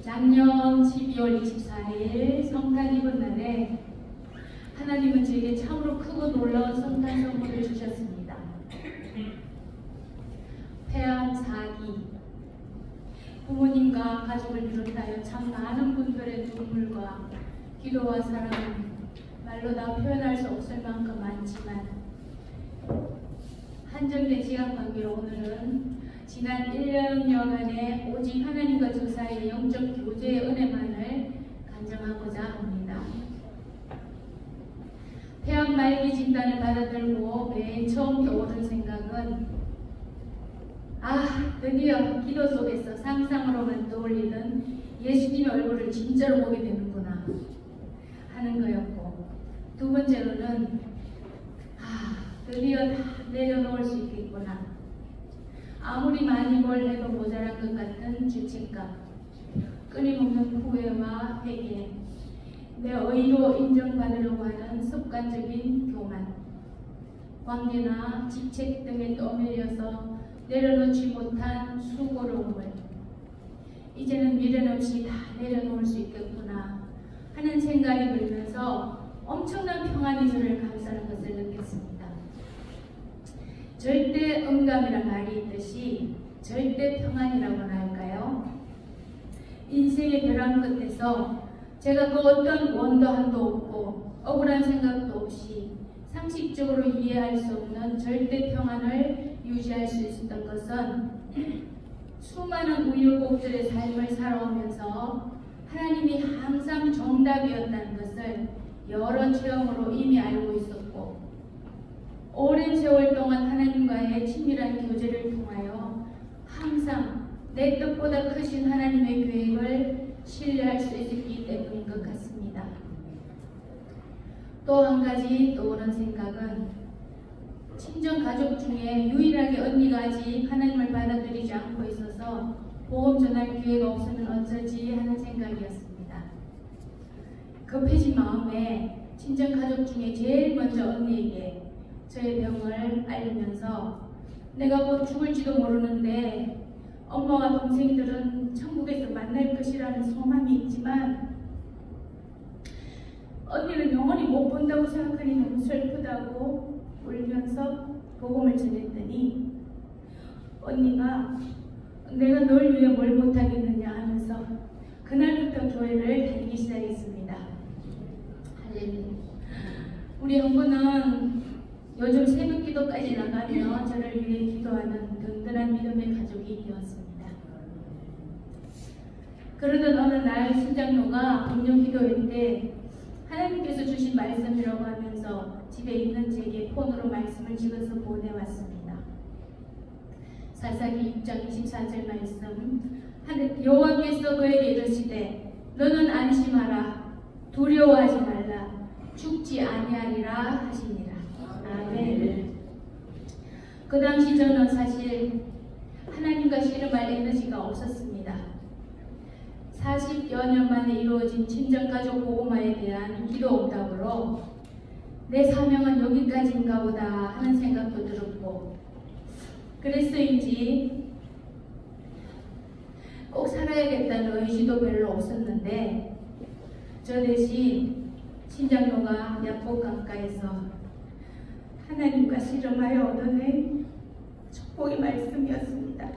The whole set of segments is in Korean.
작년 12월 24일 성탄 이브날에 하나님은 제게 참으로 크고 놀라운 성탄 선물을 주셨습니다. 폐암 4기. 부모님과 가족을 비롯하여 참 많은 분들의 눈물과 기도와 사랑은 말로 다 표현할 수 없을 만큼 많지만, 한정된 시간 관계로 오늘은 지난 1년여간의 오직 하나님과 저 사이의 영적 교제의 은혜만을 간증하고자 합니다. 폐암 말기 진단을 받아들고 맨 처음 떠오른 생각은 드디어 기도 속에서 상상으로만 떠올리던 예수님의 얼굴을 진짜로 보게 되는구나 하는 거였고, 두 번째로는 드디어 다 내려놓을 수 있겠구나. 아무리 많이 뭘 해도 모자란 것 같은 죄책감, 끊임없는 후회와 회개, 내 의로 인정받으려고 하는 습관적인 교만, 관계나 직책 등에 떠밀려서 내려놓지 못한 수고로움을 이제는 미련 없이 다 내려놓을 수 있겠구나 하는 생각이 들면서 엄청난 평안이 저를 감싸는 것을 느꼈습니다. 절대 음감이란 말이 있듯이 절대 평안이라고나 할까요? 인생의 벼랑 끝에서 제가 그 어떤 원더함도 없고 억울한 생각도 없이 상식적으로 이해할 수 없는 절대 평안을 유지할 수 있었던 것은 수많은 우여곡절의 삶을 살아오면서 하나님이 항상 정답이었다는 것을 여러 체험으로 이미 알고 있었고, 오랜 세월 동안 하나님과의 친밀한 교제를 통하여 항상 내 뜻보다 크신 하나님의 계획을 신뢰할 수 있었기 때문인 것 같습니다. 또 한 가지 떠오른 생각은 친정 가족 중에 유일하게 언니가 아직 하나님을 받아들이지 않고 있어서 복음 전할 기회가 없으면 어쩌지 하는 생각이었습니다. 급해진 마음에 친정 가족 중에 제일 먼저 언니에게 저의 병을 알리면서 내가 곧 죽을지도 모르는데 엄마와 동생들은 천국에서 만날 것이라는 소망이 있지만 언니는 영원히 못 본다고 생각하니 너무 슬프다고 울면서 복음을 전했더니 언니가 내가 널 위해 뭘 못하겠느냐 하면서 그날부터 교회를 다니기 시작했습니다. 할렐루야. 우리 형부는 요즘 새벽기도까지 나가며 저를 위해 기도하는 든든한 믿음의 가족이 되었습니다. 그러던 어느 날 신장로가 공동 기도회 때 하나님께서 주신 말씀이라고 하면서 집에 있는 제게 폰으로 말씀을 찍어서 보내왔습니다. 사사기 6장 24절 말씀, 여호와께서 그에게 이르시되 너는 안심하라, 두려워하지 말라, 죽지 아니하리라 하시니라. 아멘. 그 당시 저는 사실 하나님과 씨름할 에너지가 없었습니다. 40여 년 만에 이루어진 친정가족 복음화에 대한 기도 응답으로 내 사명은 여기까지인가 보다 하는 생각도 들었고, 그래서인지 꼭 살아야겠다는 의지도 별로 없었는데, 저 대신 친장로가 약복 강가에서 하나님과 씨름하여 얻어낸 축복의 말씀이었습니다.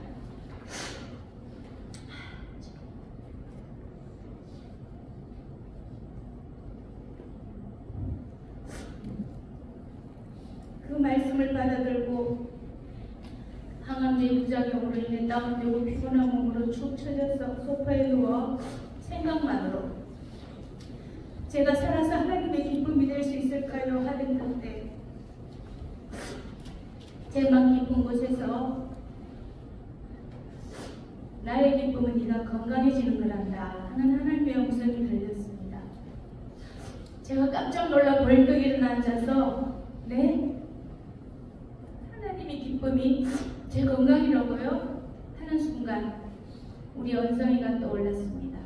그 말씀을 받아들고 항암제 부작용으로 인해 다운되고 피곤한 몸으로 축 처져서 소파에 누워 생각만으로 제가 살아서 하나님의 기쁨이 될 수 있을까요? 하는 그때 제 맘 깊은 곳에서 나의 기쁨은 네가 건강해지는 거란다 하는 하나님의 음성이 들렸습니다. 제가 깜짝 놀라 벌떡 일어나 앉아서 네? 하나님의 기쁨이 제 건강이라고요? 하는 순간 우리 언성이가 떠올랐습니다.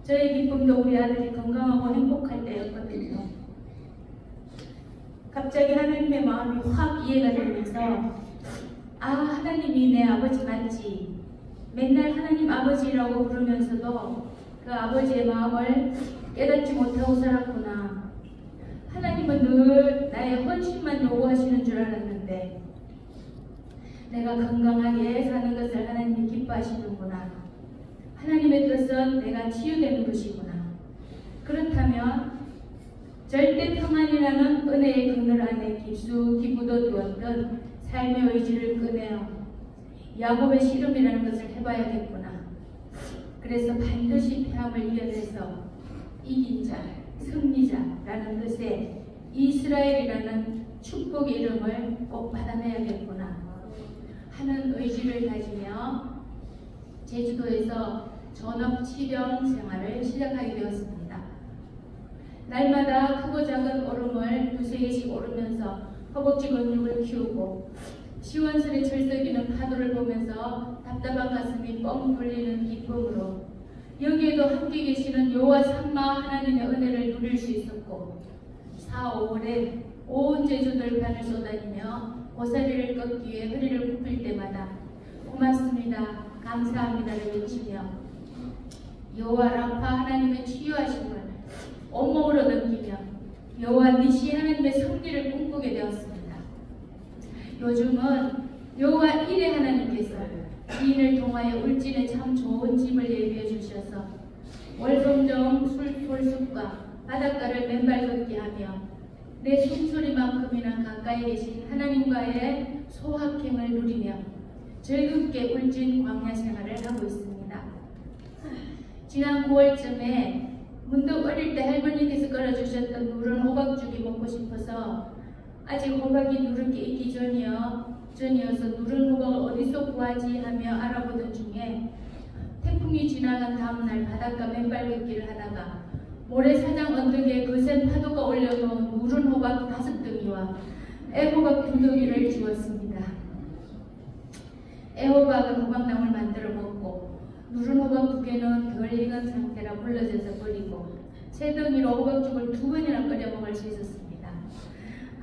저의 기쁨도 우리 아들이 건강하고 행복할 때였거든요. 갑자기 하나님의 마음이 확 이해가 되면서 하나님이 내 아버지 맞지? 맨날 하나님 아버지라고 부르면서도 그 아버지의 마음을 깨닫지 못하고 살았구나. 하나님은 늘 나의 헌신만 요구하시는 줄 알았는데 내가 건강하게 사는 것을 하나님이 기뻐하시는구나. 하나님의 뜻은 내가 치유되는 것이구나. 그렇다면 절대 평안이라는 은혜의 그늘 안에 깊숙이 묻어두었던 삶의 의지를 꺼내어 야곱의 씨름이라는 것을 해봐야겠구나. 그래서 반드시 패함을 이겨내서 이긴 자, 승리자라는 뜻의 이스라엘이라는 축복의 이름을 꼭 받아내야겠구나 하는 의지를 가지며 제주도에서 전업 치령 생활을 시작하게 되었습니다. 날마다 크고 작은 오름을 두세 개씩 오르면서 허벅지 근육을 키우고 시원스레 철썩이는 파도를 보면서 답답한 가슴이 뻥 뚫리는 기쁨으로 여기에도 함께 계시는 여호와 삼마 하나님의 은혜를 누릴 수 있었고 4, 5월에 온 제주 들판을 쏘다니며 고사리를 꺾기 위해 허리를 굽힐 때마다 고맙습니다, 감사합니다를 외치며 여호와 라파 하나님의 치유하심을 온몸으로 느끼며 여호와 니시 하나님의 성기를 꿈꾸게 되었습니다. 요즘은 여호와 이레 하나님께서 지인을 통하여 울진에 참 좋은 집을 예비해 주셔서 월성정 솔숲과 바닷가를 맨발 걷기 하며 내 숨소리만큼이나 가까이 계신 하나님과의 소확행을 누리며 즐겁게 울진 광야 생활을 하고 있습니다. 지난 9월쯤에 문득 어릴 때 할머니께서 끓여주셨던 누른 호박죽이 먹고 싶어서 아직 호박이 누른 게 있기 전이어서 누른 호박을 어디서 구하지 하며 알아보던 중에 태풍이 지나간 다음날 바닷가 맨발 걷기를 하다가 모래사장 언덕에 거센 파도가 올려놓은 누른 호박 5덩이와 애호박 2덩이를 주었습니다. 애호박은 호박나물 만들어 먹고 누른 호박 2개는 덜 익은 상태라 물러져서 버리고 3덩이로 호박죽을 2번이나 끓여 먹을 수 있었습니다.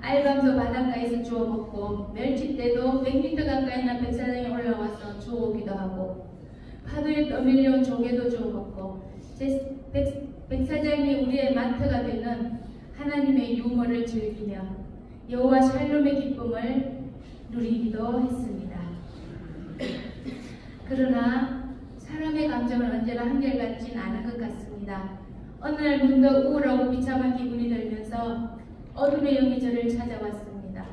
알밤도 바닷가에서 주워 먹고 멸치때도 100m 가까이나 백사장에 올라와서 주워오기도 하고 파도에 떠밀려온 조개도 주워 먹고 백사장이 우리의 마트가 되는 하나님의 유머를 즐기며 여호와 샬롬의 기쁨을 누리기도 했습니다. 그러나 사람의 감정은 언제나 한결같진 않은 것 같습니다. 어느 날 문득 우울하고 비참한 기분이 들면서 어둠의 영이 저를 찾아왔습니다.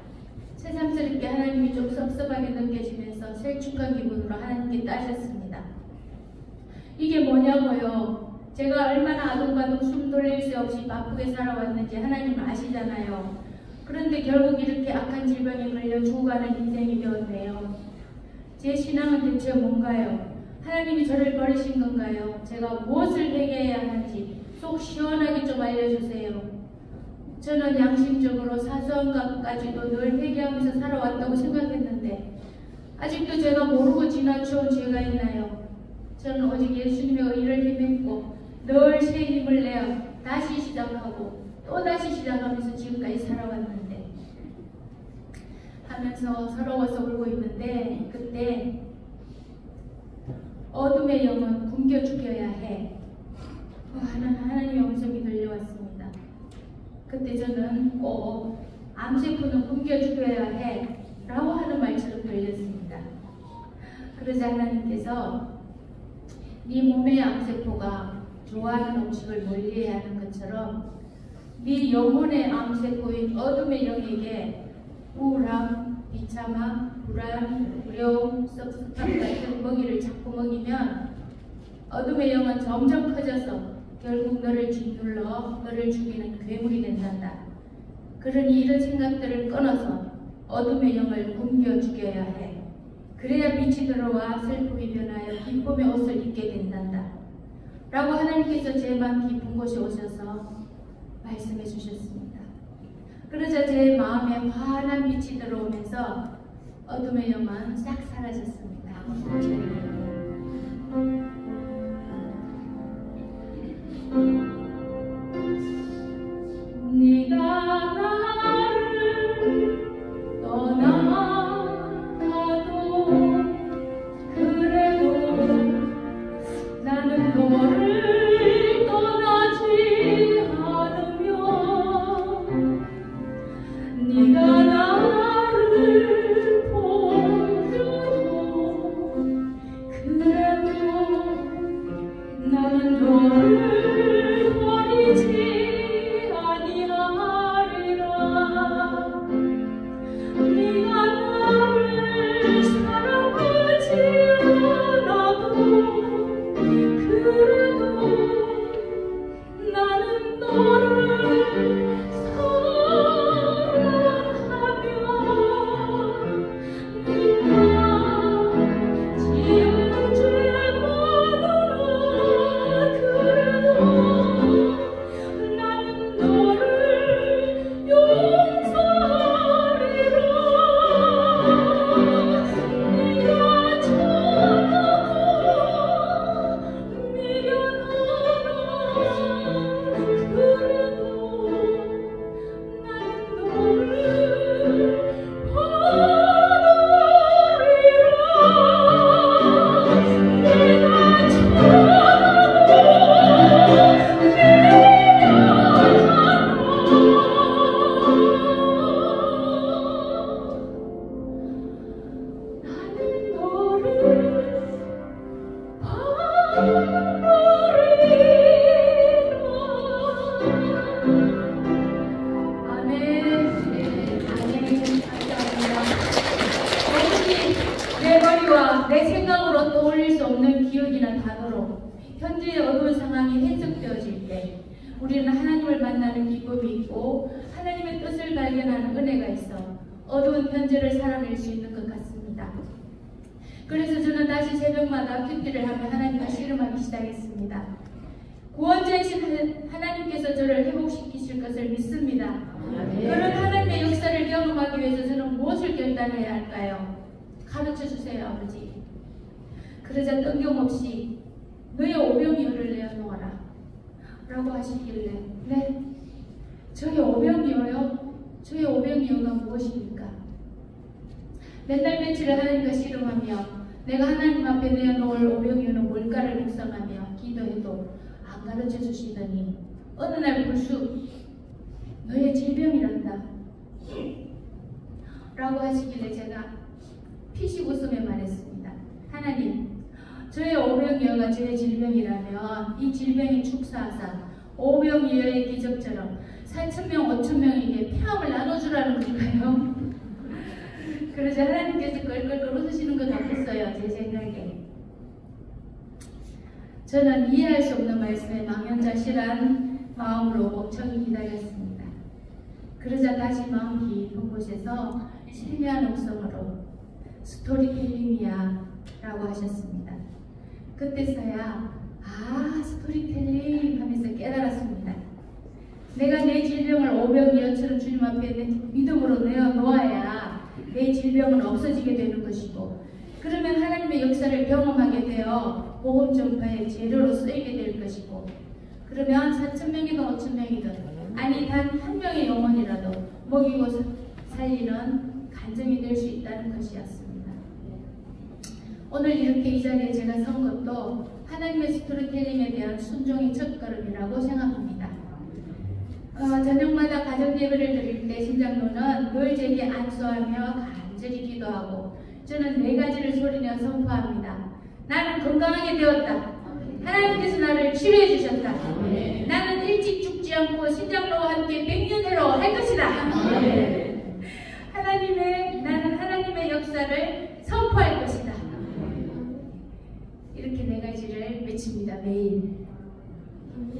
새삼스럽게 하나님이 좀 섭섭하게 느껴지면서 셀쭉한 기분으로 하나님께 따졌습니다. 이게 뭐냐고요? 제가 얼마나 아둥바둥 숨 돌릴 수 없이 바쁘게 살아왔는지 하나님은 아시잖아요. 그런데 결국 이렇게 악한 질병에 걸려 죽어가는 인생이 되었네요. 제 신앙은 대체 뭔가요? 하나님이 저를 버리신 건가요? 제가 무엇을 회개해야 하는지 속 시원하게 좀 알려주세요. 저는 양심적으로 사소한 것까지도 늘 회개하면서 살아왔다고 생각했는데 아직도 제가 모르고 지나쳐온 죄가 있나요? 저는 오직 예수님의 의를 힘입고 늘 새 힘을 내어 다시 시작하고 또 다시 시작하면서 지금까지 살아왔는데 하면서 서러워서 울고 있는데 그때 어둠의 영은 굶겨 죽여야 해 하나님의 음성이 들려왔습니다. 그때 저는 꼭 암세포는 굶겨 죽여야 해 라고 하는 말처럼 들렸습니다. 그러자 하나님께서 네 몸의 암세포가 좋아하는 음식을 멀리해야 하는 것처럼 네 영혼의 암세포인 어둠의 영에게 우울함, 비참함, 불안, 두려움, 섭섭함 같은 먹이를 자꾸 먹이면 어둠의 영은 점점 커져서 결국 너를 짓눌러 너를 죽이는 괴물이 된단다. 그러니 이런 생각들을 끊어서 어둠의 영을 굶겨 죽여야 해. 그래야 빛이 들어와 슬픔이 변하여 기쁨의 옷을 입게 된단다. 라고 하나님께서 제 마음 깊은 곳에 오셔서 말씀해 주셨습니다. 그러자 제 마음에 환한 빛이 들어오면서 어둠의 영은 싹 사라졌습니다. 네가 나를 떠나가도 그래도 너를 버리지 아니하리라. 네가 나를 사랑하지 않아도 그래도 나는 너를 사랑하며 네가 지은 죄만으로 그래도 나는 너를 용서하리라. 네가 차가워 미련하나 그래도 나는 너를 바라리라. 내가 내 머리와 내 생각으로 떠올릴 수 없는 기억이나 단어로 현재의 어두운 상황이 해석되어질 때 우리는 하나님을 만나는 기쁨이 있고 하나님의 뜻을 발견하는 은혜가 있어 어두운 현재를 살아낼 수 있는 것 같습니다. 그래서 저는 다시 새벽마다 큐티를 하며 하나님과 씨름하기 시작했습니다. 구원자이신 하나님께서 저를 회복시키실 것을 믿습니다. 그런 하나님의 역사를 경험하기 위해서 저는 무엇을 결단해야 할까요? 가르쳐 주세요, 아버지. 그러자 뜬금없이 너의 오병이어를 내어놓아라 라고 하시길래 네? 저의 오병이어요? 저의 오병이어가 무엇입니까? 몇 달 며칠을 하나님과 씨름하며 내가 하나님 앞에 내어놓을 오병이어는 뭘까를 묵상하며 기도해도 안 가르쳐 주시더니 어느 날 불쑥 너의 질병이란다 라고 하시길래 제가 피식 웃으며 말했습니다. 하나님, 저의 오병이어가 저의 질병이라면 이 질병이 축사하사 오병이어의 기적처럼 4,000명, 5,000명에게 평을 나눠주라는 건가요? 그러자 하나님께서 껄껄껄 웃으시는 것 같았어요. 제 생각에. 저는 이해할 수 없는 말씀에 망연자실한 마음으로 멍청이 기다렸습니다. 그러자 다시 마음 깊은 곳에서 신뢰한 음성으로 스토리텔링이야 라고 하셨습니다. 그때서야 스토리텔링 하면서 깨달았습니다. 내가 내 질병을 오병이어처럼 주님 앞에 믿음으로 내어놓아야 내 질병은 없어지게 되는 것이고 그러면 하나님의 역사를 경험하게 되어 복음 전파의 재료로 쓰이게 될 것이고 그러면 4,000명이든 5,000명이든 아니 단 한 명의 영혼이라도 먹이고 살리는 간증이 될 수 있다는 것이었습니다. 오늘 이렇게 이 자리에 제가 선 것도 하나님의 스토리텔링에 대한 순종의 첫걸음이라고 생각합니다. 저녁마다 가정 예배를 드릴 때 신장로는 늘 제게 안수하며 간절히 기도하고 저는 4가지를 소리내어 선포합니다. 나는 건강하게 되었다. 하나님께서 나를 치료해 주셨다. 나는 일찍 죽지 않고 신장로와 함께 100년으로 할 것이다. 나는 하나님의 역사를 선포할 것이다. 이렇게 4가지를 외칩니다. 매일.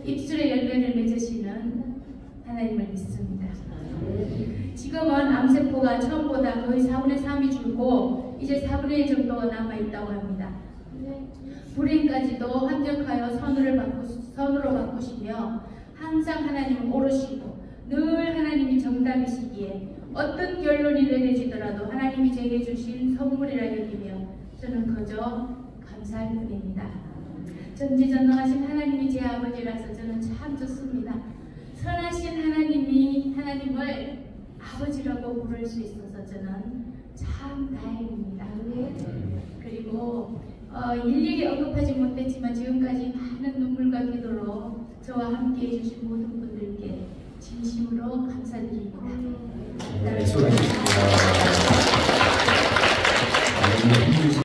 입술의 열매를 맺으시는 하나님을 믿습니다. 지금은 암세포가 처음보다 거의 4분의 3이 줄고 이제 4분의 1 정도가 남아있다고 합니다. 불행까지도 합력하여 선으로 바꾸시며 항상 하나님을 오르시고 늘 하나님이 정답이시기에 어떤 결론이 내려지더라도 하나님이 제게 주신 선물이라 여기며 저는 그저 감사할 뿐입니다. 전지전능하신 하나님이 제 아버지라서 저는 참 좋습니다. 선하신 하나님을 아버지라고 부를 수 있어서 저는 참 다행입니다. 그리고 일일이 언급하지 못했지만 지금까지 많은 눈물과 기도로 저와 함께 해주신 모든 분들께